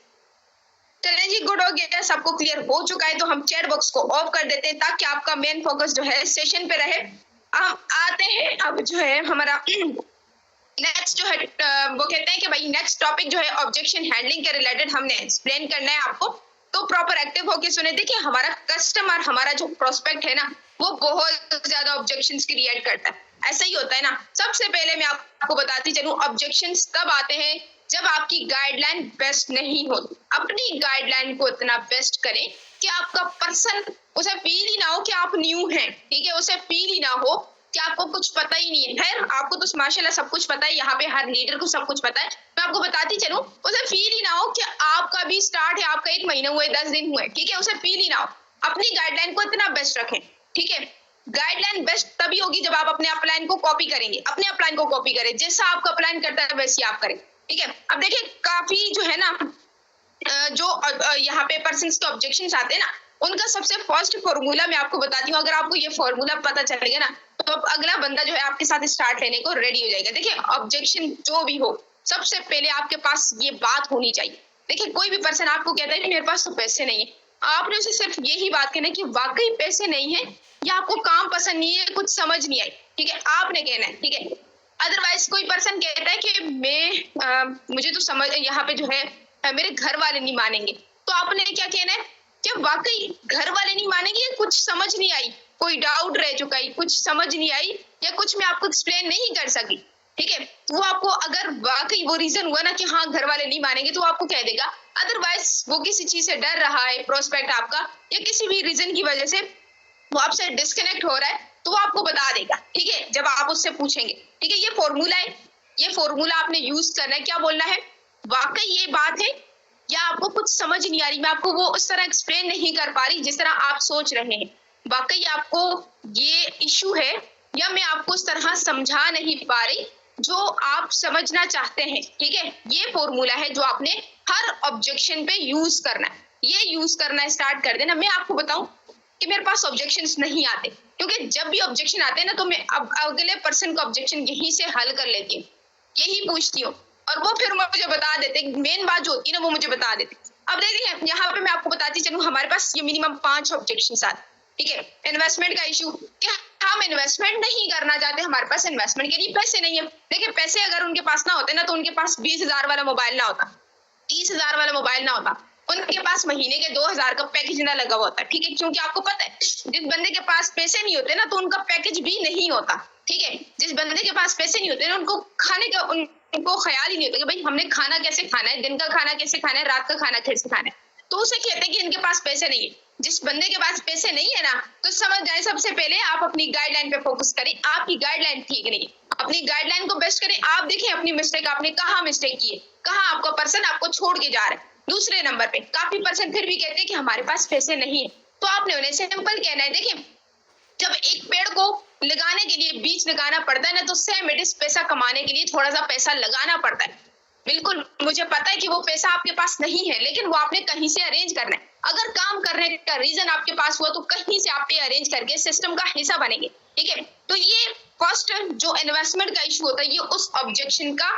चलें जी, गुड हो गया, सबको क्लियर हो चुका है तो हम चैट बॉक्स को ऑफ कर देते हैं ताकि आपका मेन फोकस जो है सेशन पे रहे। हम आते हैं अब जो है हमारा नेक्स्ट जो है वो कहते हैं कि भाई नेक्स्ट टॉपिक जो है ऑब्जेक्शन हैंडलिंग के रिलेटेड हमने एक्सप्लेन करना है आपको, तो प्रॉपर एक्टिव होके सुने। देखिए हमारा कस्टमर, हमारा जो प्रोस्पेक्ट है ना, वो बहुत ज्यादा ऑब्जेक्शंस क्रिएट करता है, ऐसा ही होता है ना। सबसे पहले मैं आपको बताती चलूं, ऑब्जेक्शंस तब आते हैं जब आपकी गाइडलाइन बेस्ट नहीं होती। अपनी गाइडलाइन को इतना बेस्ट करें कि आपका पर्सन उसे फील ही ना हो कि आप न्यू हैं, ठीक है। उसे फील ही ना हो कि आपको कुछ पता ही नहीं है। खैर आपको तो माशाल्लाह सब कुछ पता है, यहाँ पे हर लीडर को सब कुछ पता है। मैं आपको बताती चलूं, उसे फील ही ना हो कि आपका भी स्टार्ट है, आपका 1 महीना हुआ, 10 दिन हुए, ठीक है। उसे फील ही ना हो। अपनी गाइडलाइन को इतना बेस्ट रखें, ठीक है। गाइडलाइन बेस्ट तभी होगी जब आप अपने अपलाइन को कॉपी करेंगे, अपने अपलाइन को कॉपी करें, जैसा आपका अपलाइन करता है वैसे आप करें, ठीक है। अब देखिए काफी जो है ना जो यहाँ पे पर्सन्स के ऑब्जेक्शंस आते हैं ना, उनका सबसे फर्स्ट फॉर्मूला मैं आपको बताती हूँ। अगर आपको ये फॉर्मूला पता चलेगा ना तो अगला बंदा जो है आपके साथ स्टार्ट लेने को रेडी हो जाएगा। देखिए ऑब्जेक्शन जो भी हो, सबसे पहले आपके पास ये बात होनी चाहिए। देखिए कोई भी पर्सन आपको कहता है कि मेरे पास तो पैसे नहीं है, आपने उसे सिर्फ यही बात कहना है कि वाकई पैसे नहीं है या आपको काम पसंद नहीं है, कुछ समझ नहीं आई, ठीक है। आपने कहना है, ठीक है। अदरवाइज कोई पर्सन कहता है कि मुझे तो समझ, यहाँ पे जो है मेरे घर वाले नहीं मानेंगे, तो आपने क्या कहना है कि वाकई घर वाले नहीं मानेंगे, कुछ समझ नहीं आई, कोई डाउट रह चुका है, कुछ समझ नहीं आई या कुछ मैं आपको एक्सप्लेन नहीं कर सकी, ठीक है। वो आपको अगर वाकई वो रीजन हुआ ना कि हाँ घर वाले नहीं मानेंगे तो आपको कह देगा। अदरवाइज वो किसी चीज से डर रहा है प्रोस्पेक्ट आपका, या किसी भी रीजन की वजह से वो आपसे डिस्कनेक्ट हो रहा है, तो वो आपको बता देगा, ठीक है, जब आप उससे पूछेंगे, ठीक है। ये फॉर्मूला है, ये फॉर्मूला आपने यूज करना है। क्या बोलना है, वाकई ये बात है या आपको कुछ समझ नहीं आ रही, मैं आपको वो उस तरह एक्सप्लेन नहीं कर पा रही जिस तरह आप सोच रहे हैं, वाकई आपको ये इशू है या मैं आपको उस तरह समझा नहीं पा रही जो आप समझना चाहते हैं, ठीक है। ये फॉर्मूला है जो आपने हर ऑब्जेक्शन पे यूज करना है। ये यूज करना स्टार्ट कर देना। मैं आपको बताऊं कि मेरे पास ऑब्जेक्शंस नहीं आते, क्योंकि जब भी ऑब्जेक्शन आते हैं ना तो मैं अब अगले पर्सन का ऑब्जेक्शन यहीं से हल कर लेती हूँ, यही पूछती हूँ और वो फिर मुझे बता देते, मेन बात जो होती है ना वो मुझे बता देते। अब देखिए यहाँ पे मैं आपको बताती चलूं, हमारे पास ये मिनिमम 5 ऑब्जेक्शन आते, ठीक है। इन्वेस्टमेंट का इशू, क्या हम इन्वेस्टमेंट नहीं करना चाहते, हमारे पास इन्वेस्टमेंट के लिए पैसे नहीं है। देखिए पैसे अगर उनके पास ना होते ना, तो उनके पास 20,000 वाला मोबाइल ना होता, 30,000 वाला मोबाइल ना होता, उनके पास महीने के 2,000 का पैकेज ना लगा हुआ होता, ठीक है। क्योंकि आपको पता है जिस बंदे के पास पैसे नहीं होते ना, तो उनका पैकेज भी नहीं होता, ठीक है। जिस बंदे के पास पैसे नहीं होते ना, उनको खाने का उनको ख्याल ही नहीं होता कि भाई हमने खाना कैसे खाना है, दिन का खाना कैसे खाना है, रात का खाना कैसे खाना है। तो उसे कहते हैं कि इनके पास पैसे नहीं है। जिस बंदे के पास पैसे नहीं है ना, तो समझ जाए सबसे पहले आप अपनी गाइडलाइन पे फोकस करें, आपकी गाइडलाइन ठीक नहीं है, अपनी गाइडलाइन को बेस्ट करें। आप देखें अपनी मिस्टेक, आपने कहाँ मिस्टेक की है, कहाँ आपका पर्सन आपको छोड़ के जा रहा है। दूसरे नंबर पे काफी पर्सन फिर भी कहते हैं कि हमारे पास पैसे नहीं है, तो आपने उन्हें सिंपल कहना है, देखिए जब एक पेड़ को लगाने के लिए बीज लगाना पड़ता है ना, तो सेम इट इज पैसा कमाने के लिए थोड़ा सा पैसा लगाना पड़ता है। बिल्कुल मुझे पता है कि वो पैसा आपके पास नहीं है, लेकिन वो आपने कहीं से अरेंज करना है। अगर काम करने का रीजन आपके पास हुआ, तो कहीं से आप पे अरेंज करके सिस्टम का हिस्सा बनेंगे, ठीक है। तो ये फर्स्ट जो इन्वेस्टमेंट का इशू होता है, ये उस ऑब्जेक्शन का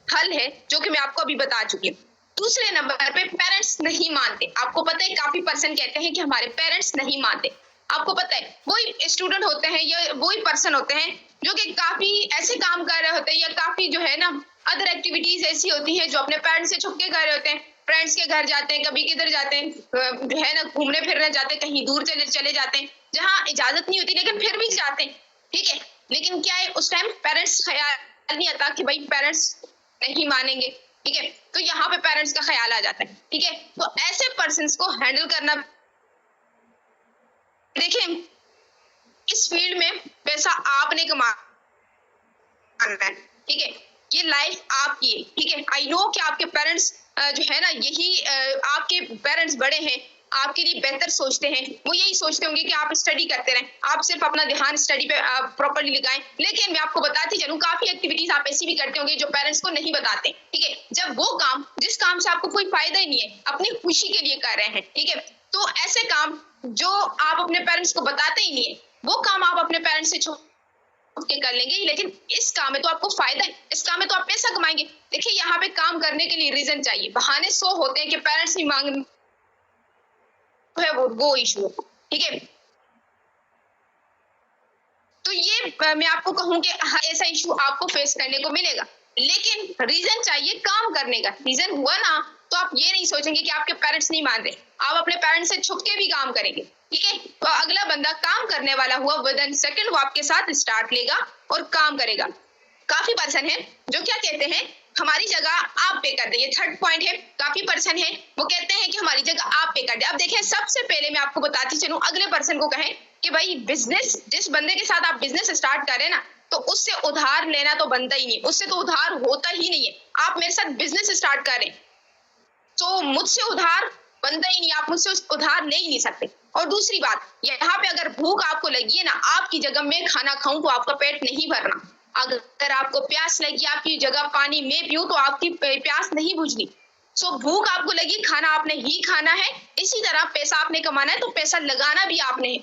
हल है जो कि मैं आपको अभी बता चुकी हूँ। दूसरे नंबर पे पेरेंट्स नहीं मानते। आपको पता है काफी पर्सन कहते हैं कि हमारे पेरेंट्स नहीं मानते। आपको पता है वही स्टूडेंट होते हैं या वही पर्सन होते हैं जो कि काफी ऐसे काम कर रहे होते हैं, या काफी जो है ना अदर एक्टिविटीज ऐसी होती हैं जो अपने पेरेंट्स से छुप के कर रहे होते हैं। फ्रेंड्स के घर जाते हैं, कभी किधर जाते हैं, जो है ना घूमने फिरने जाते हैं, कहीं दूर चले जाते हैं जहाँ इजाजत नहीं होती, लेकिन फिर भी जाते हैं, ठीक है। लेकिन क्या है उस टाइम पेरेंट्स ख्याल नहीं आता कि भाई पेरेंट्स नहीं मानेंगे, ठीक है। तो यहाँ पे पेरेंट्स का ख्याल आ जाता है, ठीक है। तो ऐसे पर्सन को हैंडल करना, देखिए इस फील्ड में पैसा आपने कमाना है, ठीक है। ये लाइफ आपकी है, ठीक है। आई नो कि आपके पेरेंट्स जो है ना, यही आपके पेरेंट्स बड़े हैं, आपके लिए बेहतर सोचते हैं। वो यही सोचते होंगे कि आप स्टडी करते रहें, आप सिर्फ अपना ध्यान स्टडी पे प्रॉपर्ली लगाएं। लेकिन मैं आपको बताती चलूं, काफी एक्टिविटीज आप ऐसी भी करते होंगे जो पेरेंट्स को नहीं बताते, ठीक है। जब वो काम, जिस काम से आपको कोई फायदा ही नहीं है, अपनी खुशी के लिए कर रहे हैं, ठीक है, तो ऐसे काम जो आप अपने पेरेंट्स को बताते ही नहीं है, वो काम आप अपने पेरेंट्स से छुप के कर लेंगे। लेकिन इस काम में तो आपको फायदा है, इस काम में तो आप पैसा कमाएंगे। देखिए यहाँ पे काम करने के लिए रीजन चाहिए, बहाने 100 होते हैं कि पेरेंट्स नहीं मांग है, वो इशू, ठीक है। तो ये मैं आपको कहूं कि ऐसा इशू आपको फेस करने को मिलेगा, लेकिन रीजन चाहिए काम करने का। रीजन हुआ ना, तो आप ये नहीं सोचेंगे कि आपके पेरेंट्स नहीं मान रहे, आप अपने पेरेंट्स से छुप के भी काम करेंगे, ठीक है। तो अगला बंदा काम करने वाला हुआ, विद इन सेकंड वो आपके साथ स्टार्ट लेगा और काम करेगा। काफी पर्सन है जो क्या कहते हैं, हमारी जगह आप पे कर दे। ये थर्ड पॉइंट है। काफी पर्सन है वो कहते हैं कि हमारी जगह आप पे कर दे। अब देखें, सबसे पहले मैं आपको बताती चलूं, अगले पर्सन को कहें कि भाई बिजनेस, जिस बंदे के साथ आप बिजनेस स्टार्ट करें ना, तो उससे उधार लेना तो बनता ही नहीं, उससे तो उधार होता ही नहीं है। आप मेरे साथ बिजनेस स्टार्ट करें तो मुझसे उधार बनता ही नहीं, आप मुझसे उधार ले ही नहीं सकते। और दूसरी बात, यहाँ पे अगर भूख आपको लगी है ना, आपकी जगह मैं खाना खाऊं तो आपका पेट नहीं भरना। अगर आपको प्यास लगी, आपकी जगह पानी में पीऊं तो आपकी प्यास नहीं बुझनी। सो भूख आपको लगी, खाना आपने ही खाना है। इसी तरह पैसा आपने कमाना है, तो पैसा लगाना भी आपने है।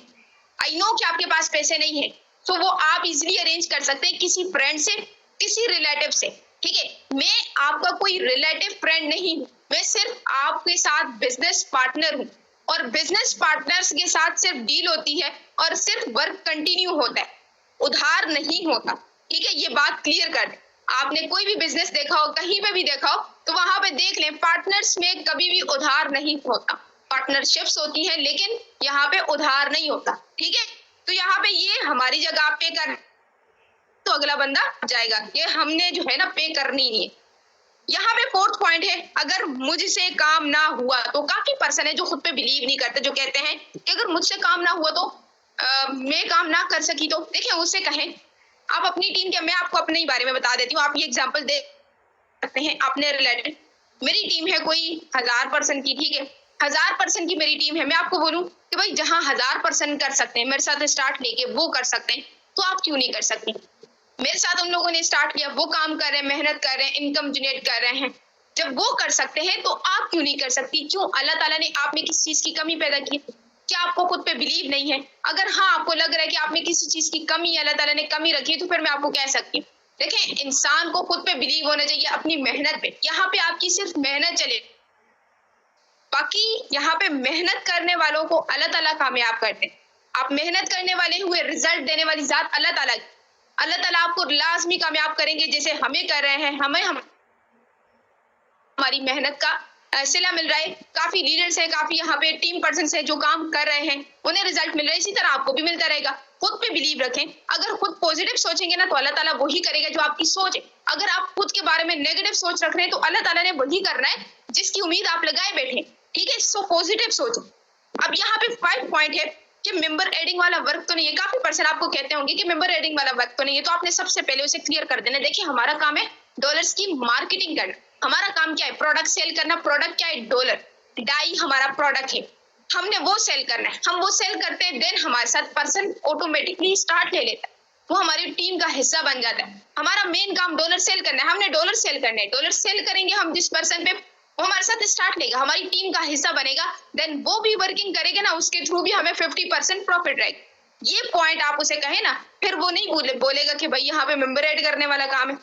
आई नो कि आपके पास पैसे नहीं है, तो वो आप इजिली अरेंज कर सकते हैं किसी फ्रेंड से, किसी रिलेटिव से, ठीक है। मैं आपका कोई रिलेटिव फ्रेंड नहीं हूँ, मैं सिर्फ आपके साथ बिजनेस पार्टनर हूँ। और बिजनेस पार्टनर्स के साथ सिर्फ डील होती है और सिर्फ वर्क कंटिन्यू होता है, उधार नहीं होता, ठीक है। ये बात क्लियर कर दें। आपने कोई भी बिजनेस देखा हो, कहीं पे भी देखा हो, तो वहां पे देख लें, पार्टनर्स में कभी भी उधार नहीं होता। पार्टनरशिप्स होती है, लेकिन यहाँ पे उधार नहीं होता, ठीक है। तो यहाँ पे ये हमारी जगह आप पे कर, तो अगला बंदा जाएगा, ये हमने जो है ना पे करनी नहीं है। यहाँ पे फोर्थ पॉइंट है, अगर मुझसे काम ना हुआ, तो काफी पर्सन है जो खुद पे बिलीव नहीं करते, जो कहते हैं कि अगर मुझसे काम ना हुआ तो मैं काम ना कर सकी। तो देखिए उससे कहें, आप अपनी टीम के, मैं आपको अपने ही बारे में बता देती हूँ, आप ये एग्जांपल दे सकते हैं अपने रिलेटेड। मेरी टीम है कोई 1000 पर्सन की, ठीक है, 1000 पर्सन की मेरी टीम है। मैं आपको बोलूं कि भाई जहां 1000 पर्सन कर सकते हैं, मेरे साथ स्टार्ट लेके वो कर सकते हैं, तो आप क्यों नहीं कर सकते। मेरे साथ उन लोगों ने स्टार्ट किया, वो काम कर रहे हैं, मेहनत कर रहे हैं, इनकम जनरेट कर रहे हैं। जब वो कर सकते हैं तो आप क्यों नहीं कर सकती। क्यों? अल्लाह ताला ने आप में किसी चीज की कमी पैदा की, क्या आपको खुद पे बिलीव नहीं है? अगर हाँ आपको लग रहा है कि आप में किसी चीज की कमी, अल्लाह ताला ने कमी रखी है, तो फिर मैं आपको कह सकती हूँ देखें, इंसान को खुद पे बिलीव होना चाहिए, अपनी मेहनत पे। यहाँ पे आपकी सिर्फ मेहनत चले, बाकी यहाँ पे मेहनत करने वालों को अल्लाह ताला कामयाब करते हैं। आप मेहनत करने वाले हुए, रिजल्ट देने वाली जात अल्लाह ताला आपको लाजमी कामयाब करेंगे, जैसे हमें कर रहे हैं। हमें हमारी मेहनत का सिला मिल रहा है। काफी लीडर्स हैं, काफी यहाँ पे टीम पर्सन है जो काम कर रहे हैं, उन्हें रिजल्ट मिल रहा है। इसी तरह आपको भी मिलता रहेगा। खुद पे बिलीव रखें। अगर खुद पॉजिटिव सोचेंगे ना तो अल्लाह ताला वही करेगा जो आपकी सोच है। अगर आप खुद के बारे में नेगेटिव सोच रख रहे हैं तो अल्लाह ताला ने वही करना है जिसकी उम्मीद आप लगाए बैठे। ठीक है, सो पॉजिटिव सोचें। अब यहाँ पे 5 पॉइंट है कि मेंबर एडिंग वाला वर्क तो नहीं है। काफी पर्सन आपको कहते होंगे कि मेंबर एडिंग वाला वर्क तो नहीं है, तो आपने सबसे पहले उसे क्लियर कर देना। देखिए, हमारा काम है डॉलर्स की मार्केटिंग करना। हमारा काम क्या है? प्रोडक्ट सेल करना। प्रोडक्ट क्या है? डॉलर। डाई हमारा प्रोडक्ट है, हमने वो सेल करना है। हम वो सेल करते हैं, देन हमारे साथ पर्सन ऑटोमेटिकली स्टार्ट ले लेता है, वो हमारी टीम का हिस्सा बन जाता है। हमारा मेन काम डॉलर सेल करना है, हमने डॉलर सेल करना है। डॉलर सेल करेंगे हम जिस पर्सन पे, वो हमारे साथ स्टार्ट लेगा, हमारी टीम का हिस्सा बनेगा, देन वो भी वर्किंग करेगा ना, उसके थ्रू भी हमें 50% प्रॉफिट रहेगा। ये पॉइंट आप उसे कहे ना, फिर वो नहीं बोलेगा कि भाई यहाँ पे मेंबर ऐड करने वाला काम है।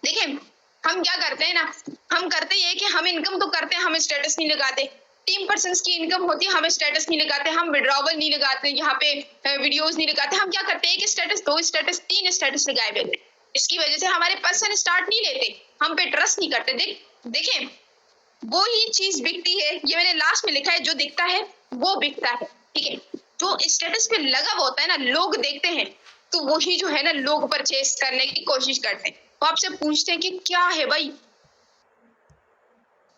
देखिए, हम क्या करते हैं ना, हम करते ये कि हम इनकम तो करते हैं, हम स्टेटस नहीं लगाते। टीम पर्संस की इनकम होती है, हम स्टेटस नहीं लगाते, हम विड्रॉवल नहीं लगाते, यहाँ पे वीडियोस नहीं लगाते। हम क्या करते हैं, एक स्टेटस, 2 स्टेटस, 3 स्टेटस लगाए हुए हैं। इसकी वजह से हमारे पर्सन स्टार्ट नहीं लेते, हम पे ट्रस्ट नहीं करते। देखें, वो ही चीज बिकती है, ये मैंने लास्ट में लिखा है, जो दिखता है वो बिकता है। ठीक है, जो स्टेटस पे लगा हुआ होता है ना, लोग देखते हैं, तो वही जो है ना, लोग परचेस करने की कोशिश करते हैं। वो आपसे पूछते हैं कि क्या है भाई,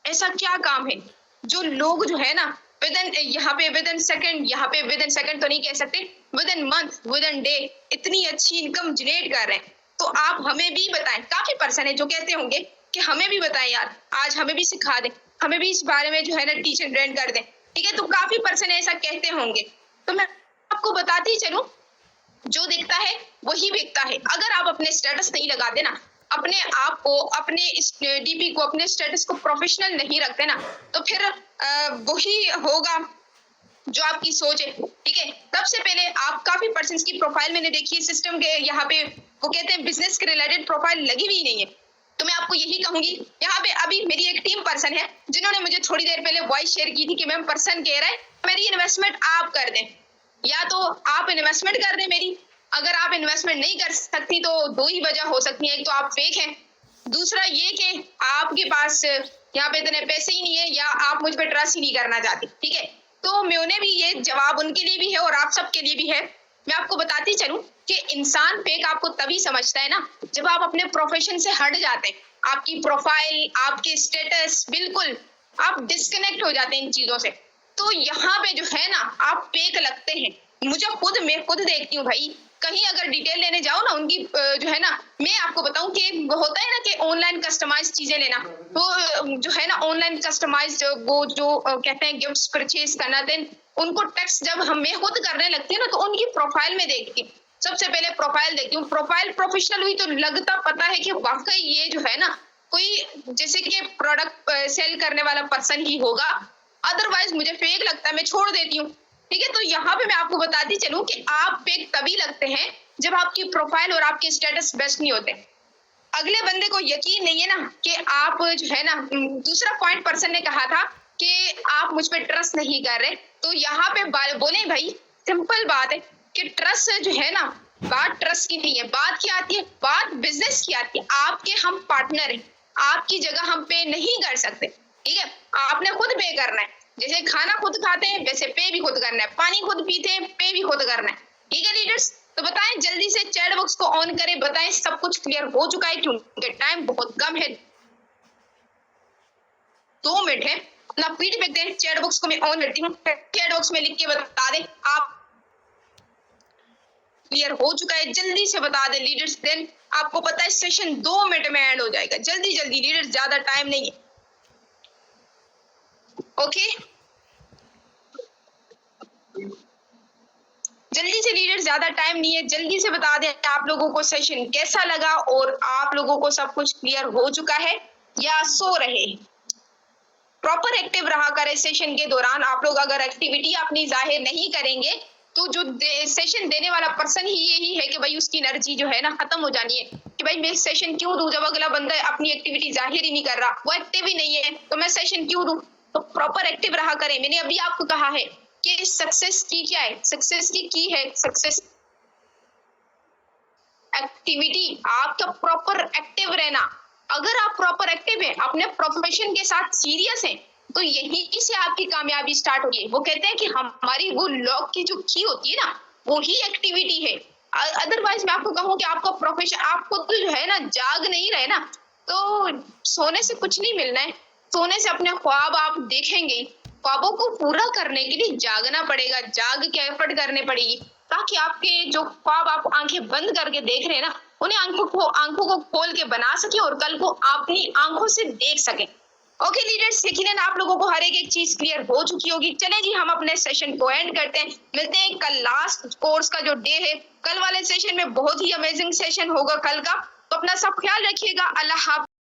ऐसा क्या काम है जो लोग जो है ना विदिन यहाँ पे विदिन सेकंड, यहाँ पे विदिन सेकंड तो नहीं कह सकते, विदिन मंथ, विदिन डे इतनी अच्छी इनकम जनरेट कर रहे हैं। तो आप हमें भी बताएं। काफी पर्सन है जो कहते होंगे कि हमें भी बताएं यार, आज हमें भी सिखा दें, हमें भी इस बारे में जो है ना टीचर ट्रेन कर दें। ठीक है, तो काफी पर्सन ऐसा कहते होंगे, तो मैं आपको बताती चलूं, जो दिखता है वही बिकता है। अगर आप अपने स्टेटस नहीं लगाते ना, अपने आप को, अपने डीपी को, अपने स्टेटस को प्रोफेशनल नहीं रखते ना, तो फिर वही होगा जो आपकी सोच है। ठीक है, सबसे पहले आप काफी पर्सन्स की प्रोफाइल मैंने देखी है सिस्टम के, यहाँ पे वो कहते हैं बिजनेस के रिलेटेड प्रोफाइल लगी हुई नहीं है। तो मैं आपको यही कहूंगी, यहाँ पे अभी मेरी एक टीम पर्सन है जिन्होंने मुझे थोड़ी देर पहले वॉइस शेयर की थी कि मैम पर्सन कह रहा है मेरी इन्वेस्टमेंट आप कर दें, या तो आप इन्वेस्टमेंट कर दें मेरी। अगर आप इन्वेस्टमेंट नहीं कर सकती तो 2 ही वजह हो सकती है, एक तो आप फेक हैं, दूसरा ये कि आपके पास यहाँ पे इतने पैसे ही नहीं है, या आप मुझ पर ट्रस्ट ही नहीं करना चाहती। ठीक है, तो मैं उन्हें भी, ये जवाब उनके लिए भी है और आप सबके लिए भी है। मैं आपको बताती चलूं कि इंसान फेक आपको तभी समझता है ना, जब आप अपने प्रोफेशन से हट जाते हैं। आपकी प्रोफाइल, आपके स्टेटस, बिल्कुल आप डिस्कनेक्ट हो जाते हैं इन चीजों से, तो यहाँ पे जो है ना आप फेक लगते हैं। मैं खुद देखती हूँ भाई, कहीं अगर डिटेल लेने जाओ ना उनकी, जो है ना, मैं आपको बताऊं कि होता है ना कि ऑनलाइन कस्टमाइज चीजें लेना, तो जो है ना ऑनलाइन कस्टमाइज वो जो कहते हैं गिफ्ट्स परचेज करना, देन उनको टेक्स्ट जब मैं खुद करने लगती हूँ ना, तो उनकी प्रोफाइल में देखती हूँ। सबसे पहले प्रोफाइल देखती हूँ, प्रोफाइल प्रोफेशनल हुई तो लगता पता है कि वाकई ये जो है ना कोई जैसे कि प्रोडक्ट सेल करने वाला पर्सन ही होगा, अदरवाइज मुझे फेक लगता है, मैं छोड़ देती हूँ। ठीक है, तो यहाँ पे मैं आपको बताती चलूं कि आप फेक तभी लगते हैं जब आपकी प्रोफाइल और आपके स्टेटस बेस्ट नहीं होते। अगले बंदे को यकीन नहीं है ना कि आप जो है ना, दूसरा पॉइंट पर्सन ने कहा था कि आप मुझ पर ट्रस्ट नहीं कर रहे, तो यहाँ पे बोले भाई सिंपल बात है कि ट्रस्ट जो है ना, बात ट्रस्ट की नहीं है, बात क्या आती है, बात बिजनेस की आती है। आपके हम पार्टनर हैं, आपकी जगह हम पे नहीं कर सकते। ठीक है, आपने खुद पे करना है, जैसे खाना खुद खाते हैं वैसे पे भी खुद करना है, पानी खुद पीते हैं पे भी खुद करना है। ठीक है लीडर्स, तो बताएं जल्दी से चैट बॉक्स को ऑन करें, बताएं सब कुछ क्लियर हो चुका है, क्योंकि टाइम बहुत कम है, 2 मिनट है। अपना फीडबैक दें, चैट बॉक्स को मैं ऑन करती हूँ, चैट बॉक्स में लिख के बता दें आप क्लियर हो चुका है, जल्दी से बता दें लीडर्स, देन आपको पता है सेशन 2 मिनट में एंड हो जाएगा। जल्दी जल्दी लीडर्स, ज्यादा टाइम नहीं है। ओके, जल्दी से लीडर, ज्यादा टाइम नहीं है, जल्दी से बता दें आप लोगों को सेशन कैसा लगा और आप लोगों को सब कुछ क्लियर हो चुका है या सो रहे। प्रॉपर एक्टिव रहा करें सेशन के दौरान। आप लोग अगर एक्टिविटी अपनी जाहिर नहीं करेंगे तो जो सेशन देने वाला पर्सन ही यही है कि भाई उसकी एनर्जी जो है ना खत्म हो जानी है कि भाई मैं सेशन क्यों दूं जब अगला बंदा अपनी एक्टिविटी जाहिर ही नहीं कर रहा, वो एक्टिव ही नहीं है, तो मैं सेशन क्यों दूं। तो प्रॉपर एक्टिव रहा करें। मैंने अभी आपको कहा है कि सक्सेस की क्या है, सक्सेस की है सक्सेस एक्टिविटी, आपका प्रॉपर एक्टिव रहना। अगर आप प्रॉपर एक्टिव है, अपने प्रोफेशन के साथ सीरियस है, तो यही से आपकी कामयाबी स्टार्ट होगी। वो कहते हैं कि हमारी वो लॉक की जो की होती है ना, वो ही एक्टिविटी है। अदरवाइज मैं आपको कहूँ कि आपका प्रोफेशन, आपको तो जो है ना जाग नहीं रहे ना, तो सोने से कुछ नहीं मिलना है। सोने से अपने ख्वाब आप देखेंगे, ख्वाबों को पूरा करने के लिए जागना पड़ेगा, जाग के एफर्ट करने पड़ेगी, ताकि आपके जो ख्वाब आप आंखें बंद करके देख रहे हैं ना, उन्हें आंखों को खोल के बना सके और कल को अपनी आंखों से देख सके। ओके लीडर्स, यकीनन आप लोगों को हर एक चीज क्लियर हो चुकी होगी। चलें जी, हम अपने सेशन को एंड करते हैं। मिलते हैं कल लास्ट कोर्स का जो डे है। कल वाले सेशन में बहुत ही अमेजिंग सेशन होगा कल का, तो अपना सब ख्याल रखिएगा। अल्लाह हाफ़िज़।